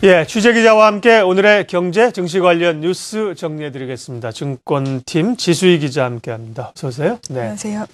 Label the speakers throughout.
Speaker 1: 예, 취재기자와 함께 오늘의 경제, 증시 관련 뉴스 정리해드리겠습니다. 증권팀 지수희 기자 함께합니다. 어서 오세요.
Speaker 2: 네. 안녕하세요.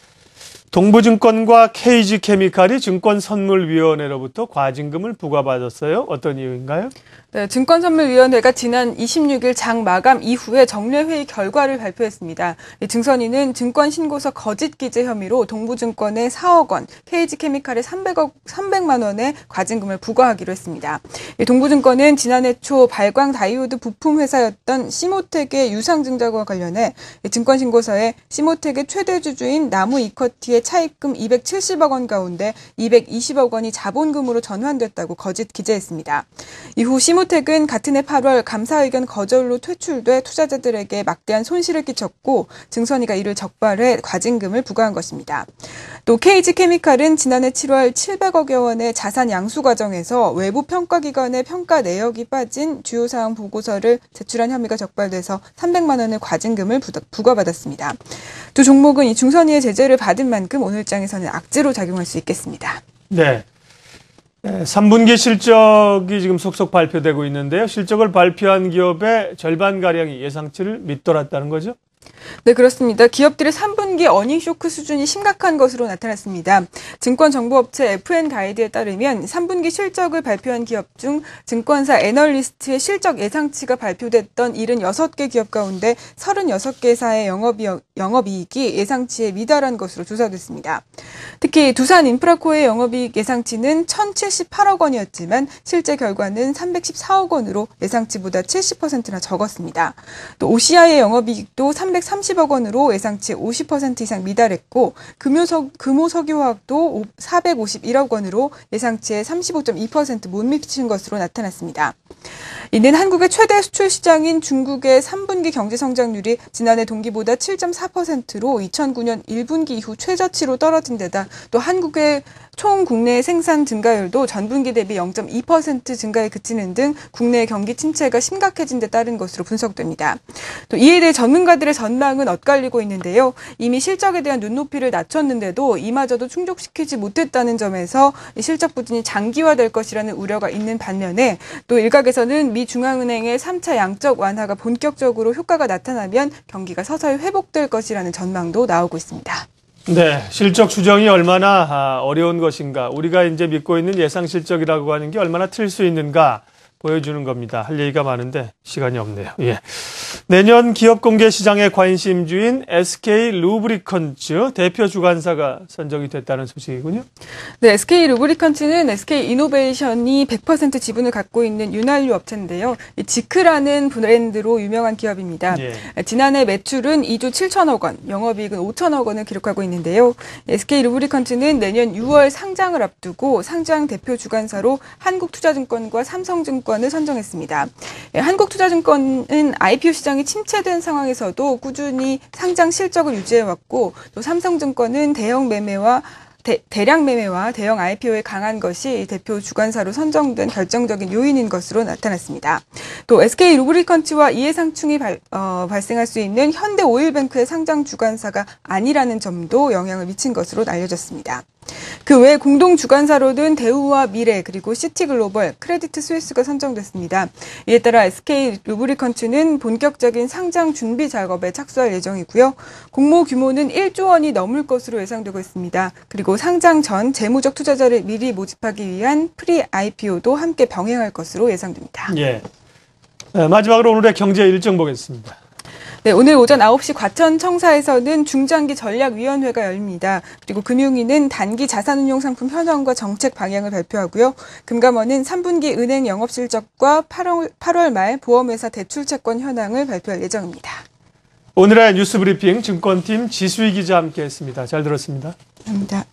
Speaker 1: 동부증권과 KG케미칼이 증권선물위원회로부터 과징금을 부과받았어요. 어떤 이유인가요?
Speaker 2: 네, 증권선물위원회가 지난 26일 장 마감 이후에 정례회의 결과를 발표했습니다. 증선위는 증권신고서 거짓 기재 혐의로 동부증권에 4억 원, KG케미칼에 300만 원의 과징금을 부과하기로 했습니다. 동부증권은 지난해 초 발광 다이오드 부품 회사였던 시모텍의 유상증자와 관련해 증권신고서에 시모텍의 최대 주주인 나무 이커티의 차입금 270억 원 가운데 220억 원이 자본금으로 전환됐다고 거짓 기재했습니다. 이후 시모텍은 같은 해 8월 감사의견 거절로 퇴출돼 투자자들에게 막대한 손실을 끼쳤고 증선위가 이를 적발해 과징금을 부과한 것입니다. 또 KG케미칼은 지난해 7월 700억여 원의 자산 양수 과정에서 외부 평가기관의 평가 내역이 빠진 주요 사항 보고서를 제출한 혐의가 적발돼서 300만 원의 과징금을 부과받았습니다. 두 종목은 이 중선위의 제재를 받은 만큼 오늘장에서는 악재로 작용할 수 있겠습니다.
Speaker 1: 네. 3분기 실적이 지금 속속 발표되고 있는데요. 실적을 발표한 기업의 절반가량이 예상치를 밑돌았다는 거죠?
Speaker 2: 네, 그렇습니다. 기업들의 3분기 어닝 쇼크 수준이 심각한 것으로 나타났습니다. 증권정보업체 FN가이드에 따르면 3분기 실적을 발표한 기업 중 증권사 애널리스트의 실적 예상치가 발표됐던 76개 기업 가운데 36개사의 영업이익이 예상치에 미달한 것으로 조사됐습니다. 특히 두산인프라코의 영업이익 예상치는 1,078억 원이었지만 실제 결과는 314억 원으로 예상치보다 70%나 적었습니다. 또 OCI의 영업이익도 330억 원으로 예상치 50% 이상 미달했고 금호석유화학도 451억 원으로 예상치의 35.2% 못 미친 것으로 나타났습니다. 이는 한국의 최대 수출 시장인 중국의 3분기 경제 성장률이 지난해 동기보다 7.4%로 2009년 1분기 이후 최저치로 떨어진 데다 또 한국의 총 국내 생산 증가율도 전분기 대비 0.2% 증가에 그치는 등 국내 경기 침체가 심각해진 데 따른 것으로 분석됩니다. 또 이에 대해 전문가들의 전망은 엇갈리고 있는데요. 이미 실적에 대한 눈높이를 낮췄는데도 이마저도 충족시키지 못했다는 점에서 실적 부진이 장기화될 것이라는 우려가 있는 반면에 또 일각에서는 미 중앙은행의 3차 양적 완화가 본격적으로 효과가 나타나면 경기가 서서히 회복될 것이라는 전망도 나오고 있습니다.
Speaker 1: 네, 실적 추정이 얼마나 어려운 것인가, 우리가 이제 믿고 있는 예상 실적이라고 하는 게 얼마나 틀 수 있는가 보여주는 겁니다. 할 얘기가 많은데 시간이 없네요. 예. 내년 기업 공개 시장의 관심주인 SK 루브리컨츠 대표 주관사가 선정이 됐다는 소식이군요.
Speaker 2: 네, SK 루브리컨츠는 SK 이노베이션이 100% 지분을 갖고 있는 윤활유 업체인데요. 지크라는 브랜드로 유명한 기업입니다. 예. 지난해 매출은 2조 7천억 원, 영업이익은 5천억 원을 기록하고 있는데요. SK 루브리컨츠는 내년 6월 상장을 앞두고 상장 대표 주관사로 한국투자증권과 삼성증권을 선정했습니다. 한국투자증권은 IPO 시장이 침체된 상황에서도 꾸준히 상장 실적을 유지해왔고 또 삼성증권은 대량 매매와 대형 IPO에 강한 것이 대표 주관사로 선정된 결정적인 요인인 것으로 나타났습니다. 또 SK 루브리컨츠와 이해상충이 발생할 수 있는 현대오일뱅크의 상장 주관사가 아니라는 점도 영향을 미친 것으로 알려졌습니다. 그 외 공동 주관사로는 대우와 미래 그리고 시티글로벌, 크레디트 스위스가 선정됐습니다. 이에 따라 SK 루브리컨츠는 본격적인 상장 준비 작업에 착수할 예정이고요. 공모 규모는 1조 원이 넘을 것으로 예상되고 있습니다. 그리고 상장 전 재무적 투자자를 미리 모집하기 위한 프리 IPO도 함께 병행할 것으로 예상됩니다.
Speaker 1: 예. 마지막으로 오늘의 경제 일정 보겠습니다.
Speaker 2: 네, 오늘 오전 9시 과천청사에서는 중장기 전략위원회가 열립니다. 그리고 금융위는 단기 자산운용 상품 현황과 정책 방향을 발표하고요. 금감원은 3분기 은행 영업실적과 8월 말 보험회사 대출채권 현황을 발표할 예정입니다.
Speaker 1: 오늘의 뉴스브리핑 증권팀 지수희 기자 함께했습니다. 잘 들었습니다.
Speaker 2: 감사합니다.